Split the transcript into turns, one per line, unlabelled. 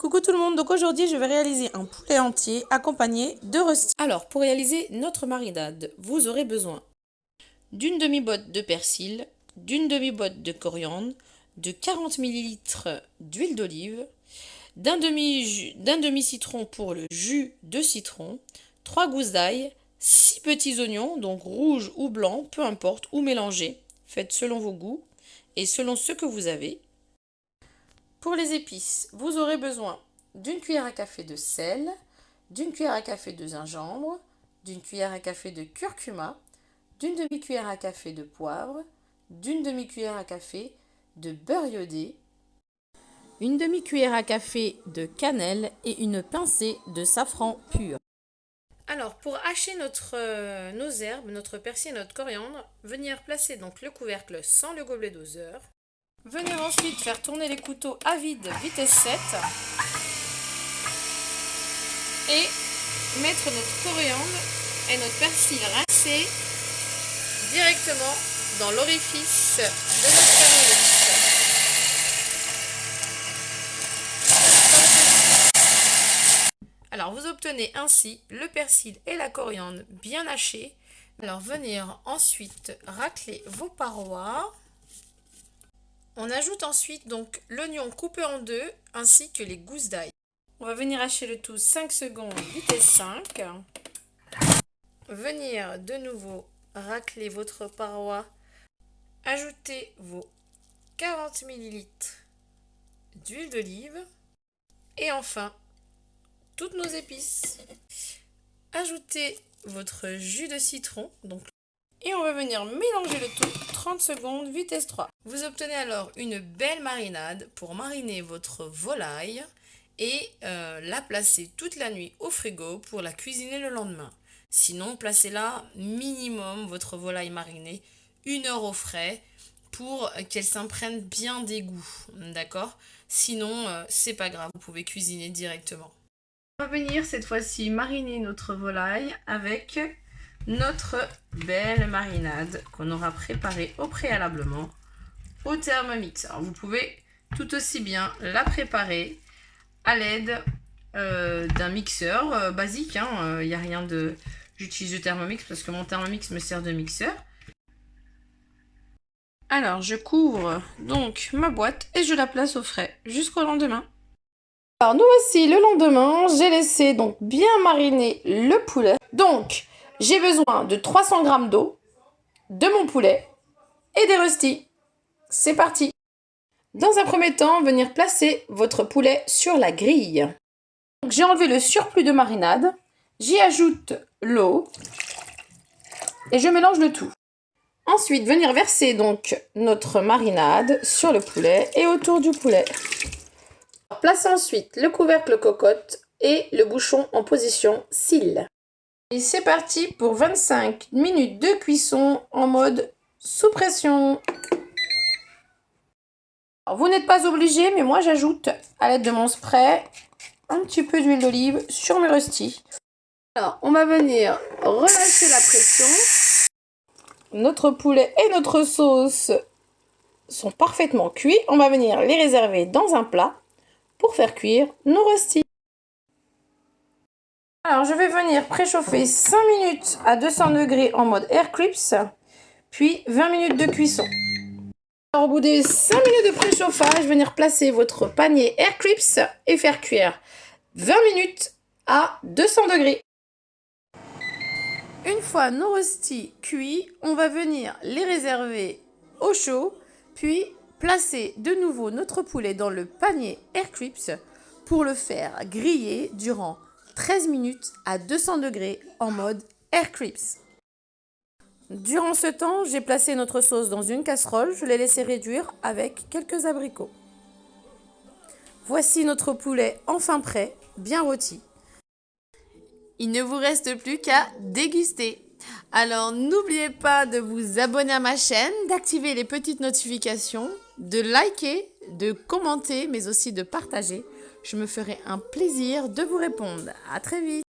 Coucou tout le monde, donc aujourd'hui je vais réaliser un poulet entier accompagné de rösti. Alors pour réaliser notre marinade, vous aurez besoin d'une demi-botte de persil, d'une demi-botte de coriandre, de 40 ml d'huile d'olive, d'un demi-citron pour le jus de citron, 3 gousses d'ail, 6 petits oignons, donc rouges ou blancs, peu importe, ou mélangés, faites selon vos goûts et selon ce que vous avez. Pour les épices, vous aurez besoin d'une cuillère à café de sel, d'une cuillère à café de gingembre, d'une cuillère à café de curcuma, d'une demi-cuillère à café de poivre, d'une demi-cuillère à café de beurre iodé, une demi-cuillère à café de cannelle et une pincée de safran pur. Alors, pour hacher nos herbes, notre persil et notre coriandre, venir placer donc le couvercle sans le gobelet doseur. Venir ensuite faire tourner les couteaux à vide vitesse 7 et mettre notre coriandre et notre persil rincés directement dans l'orifice de notre tournevis. Alors vous obtenez ainsi le persil et la coriandre bien hachés. Alors venir ensuite racler vos parois. On ajoute ensuite donc l'oignon coupé en deux ainsi que les gousses d'ail. On va venir hacher le tout 5 secondes vitesse 5. Venir de nouveau racler votre paroi. Ajoutez vos 40 ml d'huile d'olive. Et enfin, toutes nos épices. Ajoutez votre jus de citron. Et on va venir mélanger le tout 30 secondes vitesse 3. Vous obtenez alors une belle marinade pour mariner votre volaille et la placer toute la nuit au frigo pour la cuisiner le lendemain. Sinon, placez-la minimum votre volaille marinée 1 heure au frais pour qu'elle s'imprègne bien des goûts. D'accord? Sinon, c'est pas grave, vous pouvez cuisiner directement. On va venir cette fois-ci mariner notre volaille avec notre belle marinade qu'on aura préparée au préalablement au Thermomix. Alors vous pouvez tout aussi bien la préparer à l'aide d'un mixeur basique. Il n'y a rien de... J'utilise le Thermomix parce que mon Thermomix me sert de mixeur. Alors je couvre donc ma boîte et je la place au frais jusqu'au lendemain. Alors nous voici le lendemain, j'ai laissé donc bien mariner le poulet. Donc j'ai besoin de 300 g d'eau, de mon poulet et des röstis. C'est parti! Dans un premier temps, venir placer votre poulet sur la grille. J'ai enlevé le surplus de marinade, j'y ajoute l'eau et je mélange le tout. Ensuite, venir verser donc notre marinade sur le poulet et autour du poulet. Placez ensuite le couvercle cocotte et le bouchon en position cils. Et c'est parti pour 25 minutes de cuisson en mode sous pression. Alors, vous n'êtes pas obligé, mais moi j'ajoute à l'aide de mon spray un petit peu d'huile d'olive sur mes röstis. Alors, on va venir relâcher la pression. Notre poulet et notre sauce sont parfaitement cuits. On va venir les réserver dans un plat pour faire cuire nos röstis. Alors, je vais venir préchauffer 5 minutes à 200 degrés en mode air clips, puis 20 minutes de cuisson. Alors, au bout des 5 minutes de préchauffage, venir placer votre panier air clips et faire cuire 20 minutes à 200 degrés. Une fois nos röstis cuits, on va venir les réserver au chaud, puis placer de nouveau notre poulet dans le panier air clips pour le faire griller durant 13 minutes à 200 degrés en mode air clips. Durant ce temps, j'ai placé notre sauce dans une casserole, je l'ai laissé réduire avec quelques abricots. Voici notre poulet enfin prêt, bien rôti. Il ne vous reste plus qu'à déguster. Alors n'oubliez pas de vous abonner à ma chaîne, d'activer les petites notifications, de liker, de commenter, mais aussi de partager. Je me ferai un plaisir de vous répondre. À très vite.